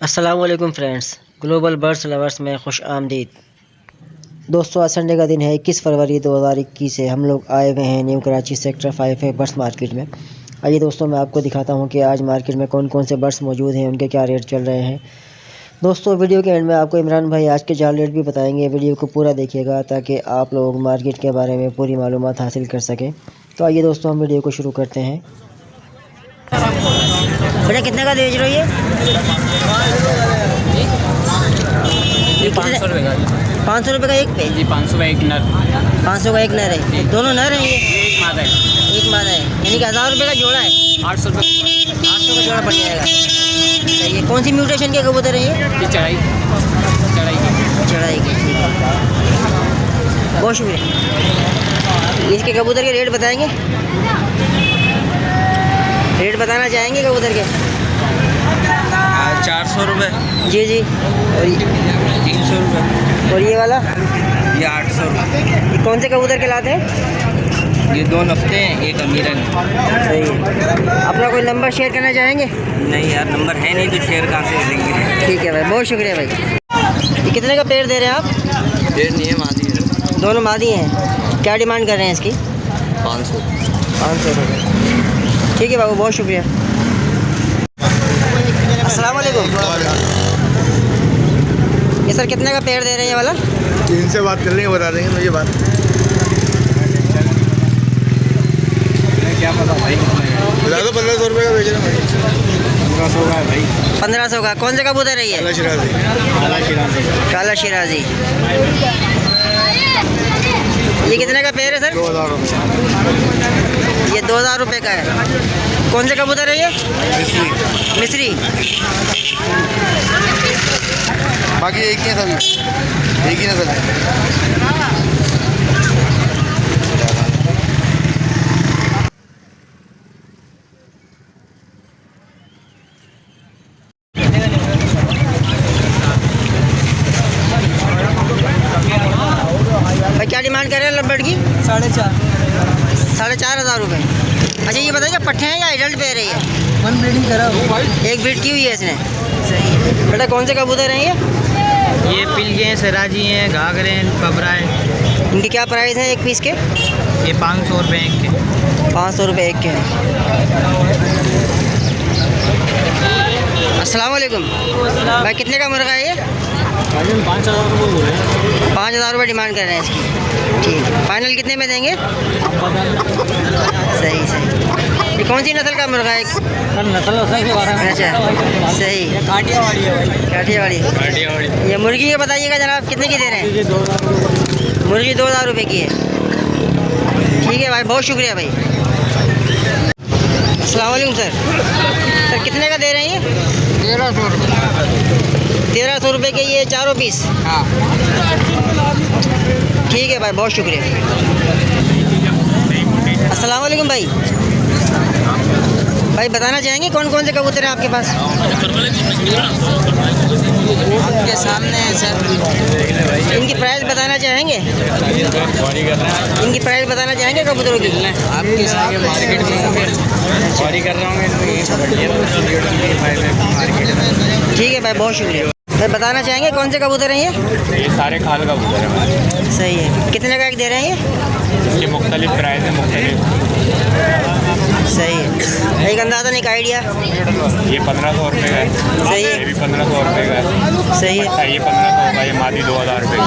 अस्सलाम वालेकुम friends, global birds lovers में खुश आमदीद। दोस्तों, आज संडे का दिन है 21 फरवरी 2021 से हम लोग आए हुए हैं न्यू कराची सेक्टर 5 है बर्ड्स मार्केट में। आइए दोस्तों, मैं आपको दिखाता हूं कि आज मार्केट में कौन कौन से बर्ड्स मौजूद हैं, उनके क्या रेट चल रहे हैं। दोस्तों, वीडियो के एंड में आपको इमरान भाई आज के जाल रेट भी बताएंगे। वीडियो को पूरा देखिएगा ताकि आप लोग मार्केट के बारे में पूरी मालूमात हासिल कर सकें। तो आइए दोस्तों, हम वीडियो को शुरू करते हैं। बेटा कितने का बेच रही है? ये 500 रुपये का। 500 रुपये का एक पे जी, 500 का एक नर। 500 का एक नर है, दोनों नर हैं ये? एक मादा है। एक मादा है, यानी कि 1000 रुपये का जोड़ा है। 800 रुपये। 800 का जोड़ा पड़ जाएगा। सही है। कौन सी म्यूटेशन के कबूतर है ये? चढ़ाई चढ़ाई के। बहुत शुक्रिया। इसके कबूतर के रेट बताएंगे? रेट बताना चाहेंगे कबूतर के? 400 रुपये। जी जी। और 300 रुपये। और ये वाला? ये 800 रुपये। ये कौन से कबूतर के लाते हैं? ये 2 नफ्ते हैं, एक अमीरन। सही है। अपना कोई नंबर शेयर करना चाहेंगे? नहीं यार, नंबर है नहीं तो शेयर कहाँ से करेंगे। ठीक है भाई, बहुत शुक्रिया भाई। ये कितने का पेड़ दे रहे हैं आप? पेड़ नहीं है, मादी है। दोनों मादी हैं। क्या डिमांड कर रहे हैं इसकी? 500 रुपये। ठीक है बाबू, बहुत शुक्रिया। अस्सलाम वालेकुम। ये सर कितने का पेड़ दे रहे हैं ये वाला? 3 से बात कर रहे हैं, बता देंगे मुझे बात। क्या पता भाई बता दो। 1500 रुपये का बेच रहे हैं। 1500 का है भाई। 1500 का। कौन से कबूतर है ये? काला शिराजी। काला शिराजी। ये कितने का पेड़ है सर? 2000 रुपये। ये 2000 रुपये का है। कौन से कबूतर है ये? मिस्री। बाकी एक ही है सभी, एक ही नस्ल है। भाई क्या डिमांड कर रहे हैं लवबर्ड की? 4500 रुपये। अच्छा ये बताइए, पट्ठे हैं या एडल्ट पेयर है ये? 1 ब्रीडिंग करा हो। एक ब्रीड की हुई है इसने। सही है। बेटा कौन से कबूतर हैं ये? ये पिलगे हैं, सराजी हैं, घाघरे हैं, कबरा है। इनके क्या प्राइस हैं एक पीस के? ये 500 रुपये एक के। 500 रुपये एक के हैं। अस्सलाम वालेकुम भाई, कितने का मुर्गा है ये? 5000 रुपये डिमांड कर रहे हैं इसकी। ठीक है, फाइनल कितने में देंगे? सही सही। ये कौन सी नस्ल का मुर्गा है? अच्छा सही। काठियावाड़ी। ये मुर्गी ये बताइएगा जनाब, कितने की दे रहे हैं? मुर्गी 2000 रुपये की है। ठीक है भाई, बहुत शुक्रिया भाई। अस्सलाम वालेकुम सर। सर कितने का दे रहे हैं ये? 1300 रुपये। 1300 रुपये के ये चारों पीस? हाँ। ठीक है भाई, बहुत शुक्रिया। अस्सलाम वालेकुम भाई। भाई बताना चाहेंगे कौन कौन से कबूतर हैं आपके पास? आपके सामने है सर। इनकी प्राइस बताना चाहेंगे? इनकी प्राइस बताना चाहेंगे कबूतरों की? आपके सामने मार्केट में सॉरी कर रहा हूँ। ठीक है भाई, बहुत शुक्रिया। भाई बताना चाहेंगे कौन से कबूतर हैं ये? ये सारे खाल कबूतर है हमारे। सही है। कितने का एक दे रहे हैं ये? इसकी मुख्तलिफ प्राइस है, मुख्तलिफ। सही है। एक अंदाज़ा एक आइडिया? ये 1500 रुपये का है। सही है। ये भी 1500 रुपये का है। सही है। अच्छा, ये 1500 का, ये मादी 2000 रुपये की।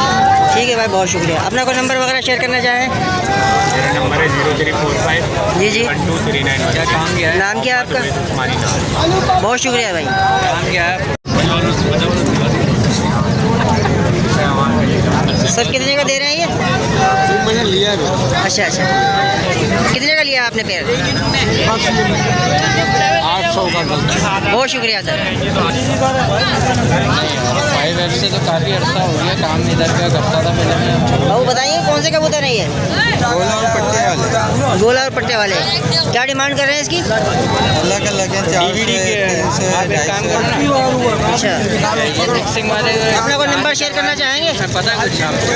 ठीक है भाई, बहुत शुक्रिया। अपना कोई नंबर वगैरह शेयर करना चाहें? मेरा नंबर है 0345 जी जी। 1239। क्या काम किया है? नाम क्या है आपका? उस्मानी नाम। बहुत शुक्रिया भाई। काम क्या है? सर कितने का दे रहे हैं ये? मैंने लिया है। अच्छा अच्छा। कितने का लिया आपने पेड़? 800 का। बहुत शुक्रिया सर। भाई वेब से तो काफ़ी अर्सा हो गया, काम इधर का करता था पहले मैं। बाबू बताइए कौन से कबूतर हैं ये? गोला और पट्टे वाले। गोला और पट्टे वाले। क्या डिमांड कर रहे हैं इसकी? अलग अलग है। 400 आप एक काम करो ना, अच्छा, ये मिक्सिंग वाले अपना कोई नंबर शेयर करना चाहेंगे? पता कुछ आपको?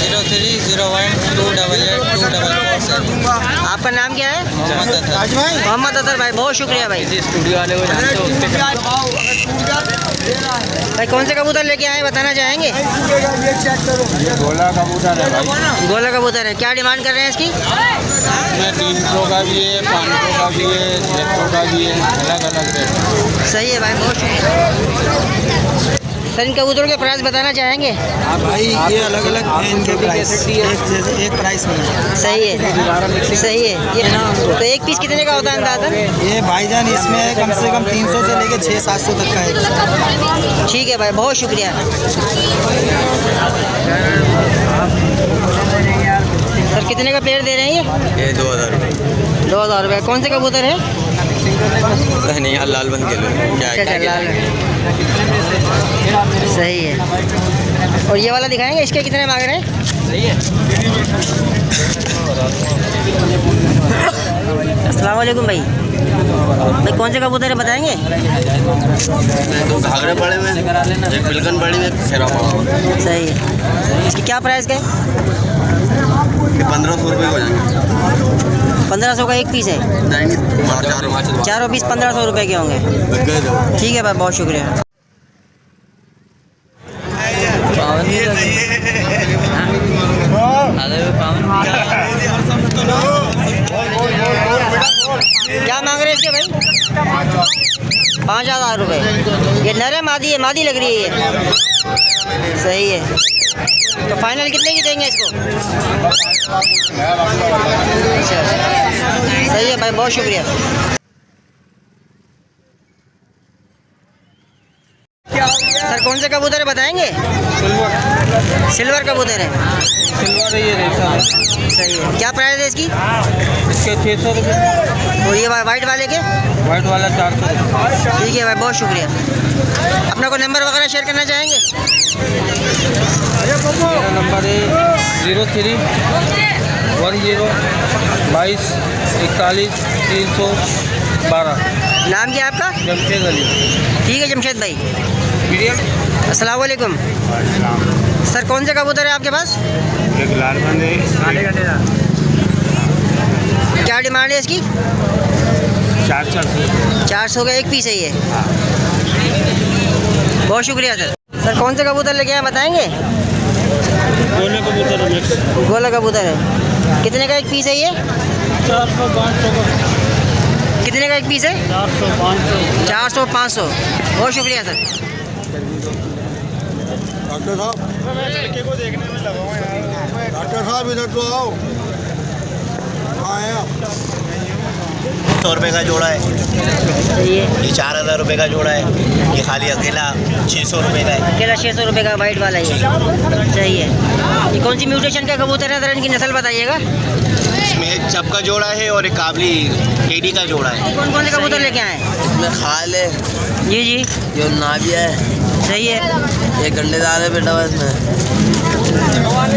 0301244447। आपका नाम क्या है? मोहम्मद अतहर। मोहम्मद अतहर भाई, बहुत शुक्रिया भाई। स्टूडियो वाले को जानते हो उसके भाई कौन से कबूतर लेके आए बताना चाहेंगे? ये गोला कबूतर है भाई। गोला कबूतर है, क्या डिमांड कर रहे हैं इसकी? इसमें 300 का भी है, 500 का भी है, 600 का भी है, अलग अलग रेट। सही है भाई, बहुत शुक्रिया। सर इन कबूतरों के प्राइस बताना चाहेंगे? भाई ये अलग अलग है, इनके प्राइस एक प्राइस में सही है, सही है। ये तो एक पीस कितने का होता है अंदाज़ा? ये भाईजान इसमें कम से कम 300 से लेके 600-700 तक का है। ठीक है भाई, बहुत शुक्रिया। सर कितने का प्लेयर दे रहे हैं ये 2000 रुपये। 2000 रुपये। कौन से कबूतर है? नहीं यार, लाल बन के लो अच्छा लाल, सही है। और ये वाला दिखाएंगे, इसके कितने मांग रहे हैं? सही है। अस्सलाम वालेकुम भाई। भाई कौन से कबूतर है बताएंगे? दो घाघरे पड़े हुए, एक पिलकन पड़ी हुई, एक शेरा पड़ा हुआ। सही है। इसकी क्या प्राइस का है? 1500 रुपये हो जाएंगे। 1500 का एक पीस है? चारों पीस 1500 रुपये के होंगे। ठीक है भाई, बहुत शुक्रिया। क्या मांग रहे हैं इसके भाई? 5000 रुपये। ये नर है मादी है? मादी लग रही है ये। सही है। तो फाइनल कितने की देंगे इसको? अच्छा, सही है भाई, बहुत शुक्रिया। सर कौन से कबूतर है बताएंगे? सिल्वर कबूतर है। सिल्वर है, ये रेशा है। सही है। क्या प्राइस है इसकी? इसके 600 रुपये। और ये वाइट वाले के? वाइट वाला 400 रुपये। ठीक है भाई, बहुत शुक्रिया। अपना कोई नंबर वगैरह शेयर करना चाहेंगे? मेरा नंबर है 03 10 22 41 312। नाम क्या है आपका? जमशेद अली। ठीक है जमशेद भाई। मीडियम। अस्सलाम वालेकुम। सर कौन से कबूतर है आपके पास? एक लाल बंद है, क्या डिमांड है इसकी? 400। 400 का एक पीस है ये। बहुत शुक्रिया सर। सर कौन से कबूतर लेके आए बताएंगे? गोले कबूतर है। गोला कबूतर है। कितने का एक पीस है ये? 400-500 का। कितने का एक पीस है? 400-500। 400-500। बहुत शुक्रिया सर। डॉक्टर साहब, लड़के को देखने में लगा हुआ यार। डॉक्टर साहब इधर तो आओ। आया 100 रुपये का जोड़ा है, सही है। ये 4000 रुपये का जोड़ा है, ये खाली अकेला 600 रुपये का है। अकेला 600 रुपये का वाइट वाला ये। सही है। ये कौन सी म्यूटेशन का कबूतर है? सर इनकी नस्ल बताइएगा। इसमें एक चप का जोड़ा है और एक काबली केडी का जोड़ा है। कौन कौन से कबूतर लेके आए? इसमें खाल है, जी जी, जो नाबिया है, सही है। एक गंडेदार है बेटा हुआ इसमें।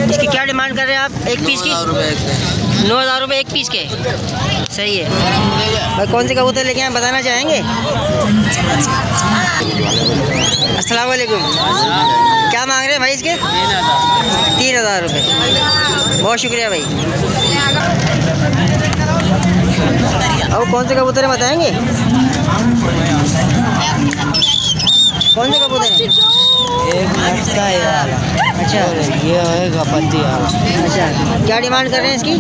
इसकी क्या डिमांड कर रहे हैं आप एक पीस की? 9000 रुपये एक पीस के। सही है भाई। कौन से कबूतर लेके आए बताना चाहेंगे? अस्सलाम वालेकुम। क्या मांग रहे हैं भाई इसके? 3000 रुपये। बहुत शुक्रिया भाई। और कौन से कबूतर है बताएंगे? कौन से कबूतर है? एक लटका है यार। अच्छा, ये है पत्ती यार। अच्छा, क्या डिमांड कर रहे हैं इसकी?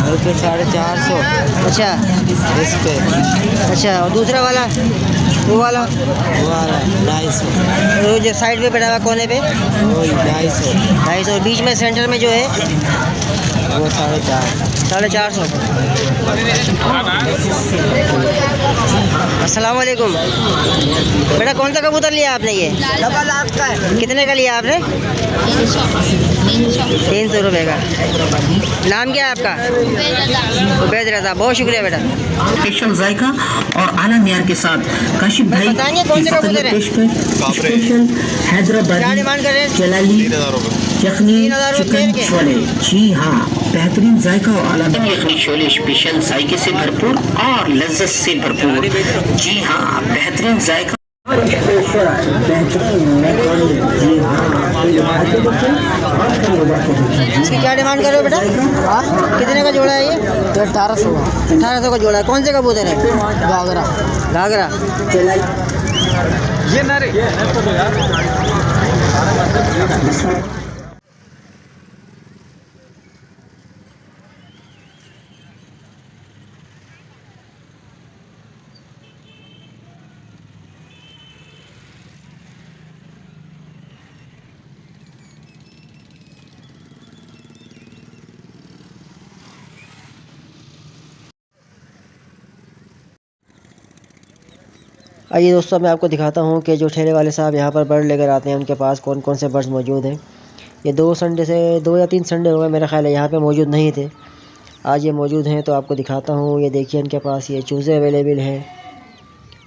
रुपये 450। अच्छा इस पे अच्छा, और दूसरा वाला वो वाला 250। वो जो साइड पे बैठा हुआ कोने पे वही 250। 250। और बीच में सेंटर में जो है वो 450। 450। अस्सलाम वालेकुम। बेटा कौन सा कबूतर लिया आपने? ये का है। कितने का लिया आपने? 300 रुपये का। नाम क्या है आपका? उबैद रज़ा। बहुत शुक्रिया बेटा। स्पेशल जायका और आला मियार के साथ काशिफ भाई बताएंगे कौन से कबूतर हैं? स्पेशल क्या हैदराबादी डिमांड कर रहे हैं? जलाली यखनी 3000 रुपये चिकन के। छोले। जी हाँ, बेहतरीन जायका और आला यखनी छोले स्पेशल जायके से भरपूर और लज्जत से भरपूर। जी हाँ, बेहतरीन जायका। इसकी क्या डिमांड कर रहे हो बेटा? कितने का जोड़ा है ये? 1800 1800 का जोड़ा है। कौन से कबूतर है? घाघरा। घाघरा। ये ना रे तो यार आइए दोस्तों, मैं आपको दिखाता हूँ कि जो ठेले वाले साहब यहाँ पर बर्ड लेकर आते हैं उनके पास कौन कौन से बर्ड्स मौजूद हैं। ये 2 या 3 संडे हो गए मेरा ख्याल है यहाँ पे मौजूद नहीं थे, आज ये मौजूद हैं तो आपको दिखाता हूँ। ये देखिए इनके पास ये चूज़े अवेलेबल हैं,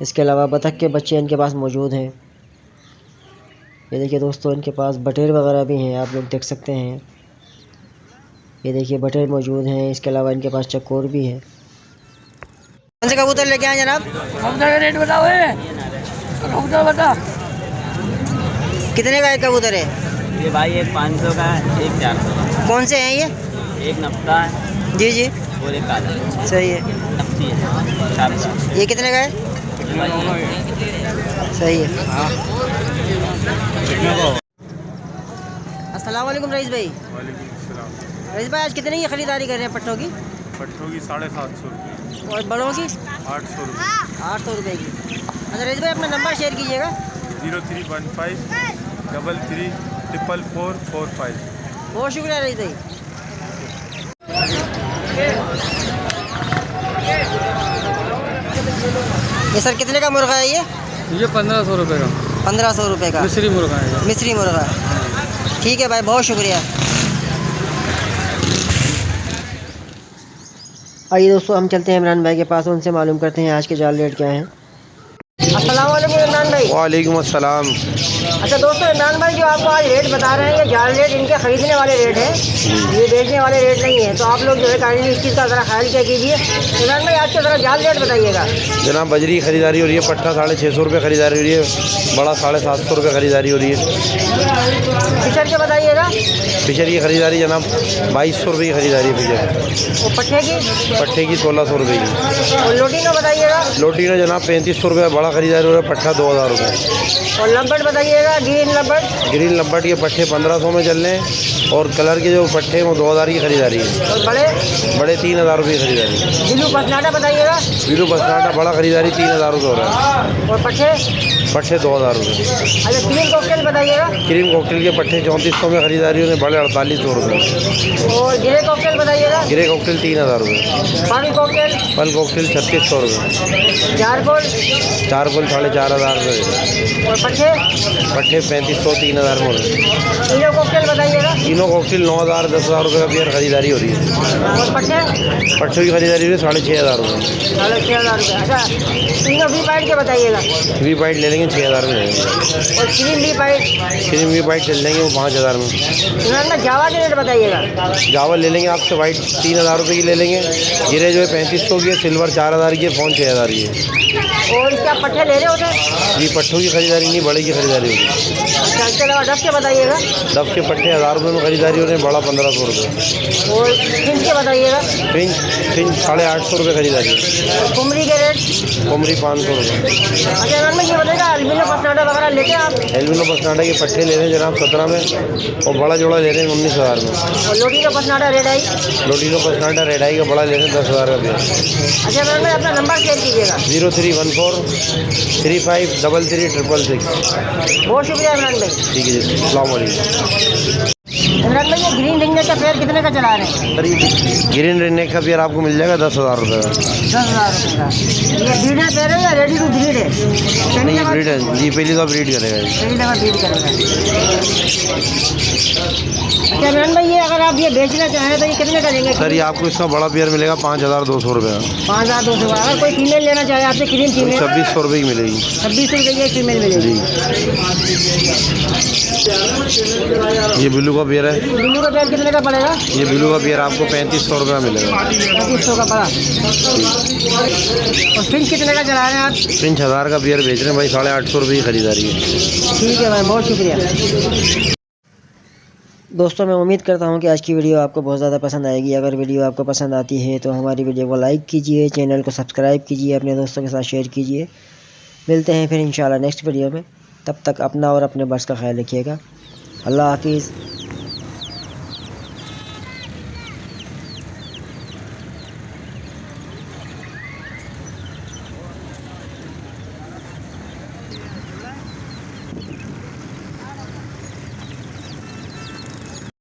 इसके अलावा बतख के बच्चे इनके पास मौजूद हैं। ये देखिए दोस्तों इनके पास बटेर वगैरह भी हैं, आप लोग देख सकते हैं। ये देखिए बटेर मौजूद हैं, इसके अलावा इनके पास चकोर भी है। कौन से कबूतर लेके आए जनाब? कबूतर का रेट बताओ। कबूतर बता कितने का एक कबूतर है? ये भाई एक 500 का है, एक 400 का। कौन से हैं ये? एक नफ्ता है जी जी और एक काला सही है। नफ्ती है 400। ये कितने का है? सही है। अस्सलाम वालेकुम रईस भाई। रईस भाई आज कितने की खरीदारी कर रहे हैं पट्टों की? पट्टों की 750 रुपये और बड़ों की 800 रुपये 800 रुपये की। अच्छा रईस भाई अपना नंबर शेयर कीजिएगा। 0315 33 44445। बहुत शुक्रिया रईस भाई। ये सर कितने का मुर्गा है ये? 1500 रुपये का 1500 रुपये का मिस्री मुर्गा है। मिस्री मुर्गा। ठीक है भाई, बहुत शुक्रिया। आइए दोस्तों हम चलते हैं इमरान भाई के पास, उनसे मालूम करते हैं आज के जाल रेट क्या हैं। अस्सलाम वालेकुम इमरान भाई। वालेकुम अस्सलाम। अच्छा दोस्तों, इमरान भाई जो आपको आज रेट बता रहे हैं ये जाल रेट इनके ख़रीदने वाले रेट है, ये बेचने वाले रेट नहीं है। तो आप लोग जो है काइंडली इस चीज़ का ज़रा ख्याल क्या कीजिए। इमरान भाई आज के ज़रा जाल रेट बताइएगा। जनाब बजरी खरीदारी हो रही है, पट्टा 650 रुपये खरीदारी हो रही है, बड़ा 750 रुपये खरीदारी हो रही है। फिशर के बताइएगा। फिशर की खरीदारी जनाब 2200 रुपये की खरीदारी है फिशर। और पट्टे की? पट्टे की 1600 रुपये की। और लोटिनो बताइएगा। लोटिनो जनाब 3500 रुपये बड़ा खरीदारी हो रहा है, पट्टा 2000 रुपये। और लब्बट बताइएगा, ग्रीन लब्बट। ग्रीन लब्बट के पट्टे 1500 में चल रहे हैं और कलर के जो पट्टे हैं वो 2000 की खरीदारी है। और बड़े 3000 रुपये की खरीदारी। ब्लू पसनाटा बताइएगा। ब्लू बसनाटा बड़ा खरीदारी 3000 रुपये हो रहा है। और पट्टे 2000 रुपये। अच्छा क्रीम कॉकटेल बताइएगा। क्रीम कॉकटेल के पट्टे 3400 में खरीदारी हो रहे हैं, बड़े 4800 रुपये। और ग्रे कॉकटेल बताइएगा। ग्रे कॉकटेल 3000 रुपये। Perl cocktail. पल कॉकटेल 3600 रुपये। चारकोल। चारकोल 4500 रुपये। और पट्टे पट्टे 3500 3000 में हो रहे हैं। इनो कॉकटेल बताइएगा। तीनों कॉकटेल 9000 10,000 रुपये का पेयर खरीदारी हो रही है। और पट्टे पट्टों की खरीदारी हो रही है 6500 रुपये। 6500 रुपये। अच्छा तीनों वी पाइट के बताइएगा। वी पाइट ले लेंगे 6000 में लेंगे। और क्रीम वी पाइट। क्रीम वी पाइट चल लेंगे वो 5000 में। इन्होंने जावा के रेट बताइएगा। जावा ले लेंगे आपसे वाइट 3000 रुपये की ले लेंगे। गिरे जो है 3500 की है, सिल्वर 4000 की है, फोन 6000 की है। और इसके आप पट्टे ले रहे होते हैं? जी पट्टों की खरीदारी नहीं, बड़े की खरीदारी होगी। अच्छा इसके अलावा डब के बताइएगा। डब के पट्टे 1000 रुपये में खरीदारी हो रहे हैं, बड़ा 1500 रुपये। और फिंच के बताइएगा। फिंच 850 रुपये खरीदारी है। और कुमरी के रेट। कुमरी 500 रुपये। अच्छा इन्होंने ये बताएगा अल्बिनो पसनाटा वगैरह लेते हैं आप? एल्बिनो पसनाटा के पट्टे ले रहे हैं जनाब 17 में और बड़ा जोड़ा ले रहे हैं 19000 में। और लोटिनो पसनाटा रेट आई। लोटिनो पसनाटा रेड आई का बड़ा ले रहे हैं 10,000 का पेयर। अच्छा इन्होंने अपना नंबर शेयर कीजिएगा। 0314 35 33 666। बहुत शुक्रिया इमरान भाई। ठीक है जी, अस्सलाम वालेकुम। इमरान भाई ये ग्रीन रिंगनेट का पेयर कितने का चला रहे हैं? सर ये ग्रीन रेनेक का पेयर आपको मिल जाएगा 10,000 रुपये का। 10,000 रुपये का। ये ब्रीडर पेयर है या रेडी टू ब्रीड है? नहीं ब्रीड है जी, पहली तो ब्रीड करेगा जी। पहली दफ़ा ब्रीड करेगा। अच्छा इमरान भाई ये अगर आप ये बेचना चाहें तो ये कितने का देंगे? सर ये आपको इसका बड़ा पेयर मिलेगा 5200 रुपये का। 5200 का। अगर कोई फीमेल लेना चाहे आपसे क्रीम फीमेल 2600 रुपये की मिलेगी। 2600 रुपये की फीमेल मिलेगी। ये ब्लू का पेयर है। ब्लू का पेयर कितने का पड़ेगा? ये ब्लू का पेयर आपको 3500 रुपये का मिलेगा। 3500 का पड़ा। और फिंच कितने का चला रहे हैं आप? फिंच 1000 का पेयर बेच रहे हैं भाई, 850 रुपये की खरीदारी है। ठीक है भाई, बहुत शुक्रिया। दोस्तों मैं उम्मीद करता हूं कि आज की वीडियो आपको बहुत ज़्यादा पसंद आएगी। अगर वीडियो आपको पसंद आती है तो हमारी वीडियो को लाइक कीजिए, चैनल को सब्सक्राइब कीजिए, अपने दोस्तों के साथ शेयर कीजिए। मिलते हैं फिर इंशाल्लाह नेक्स्ट वीडियो में। तब तक अपना और अपने बर्ड्स का ख्याल रखिएगा। अल्लाह हाफिज़।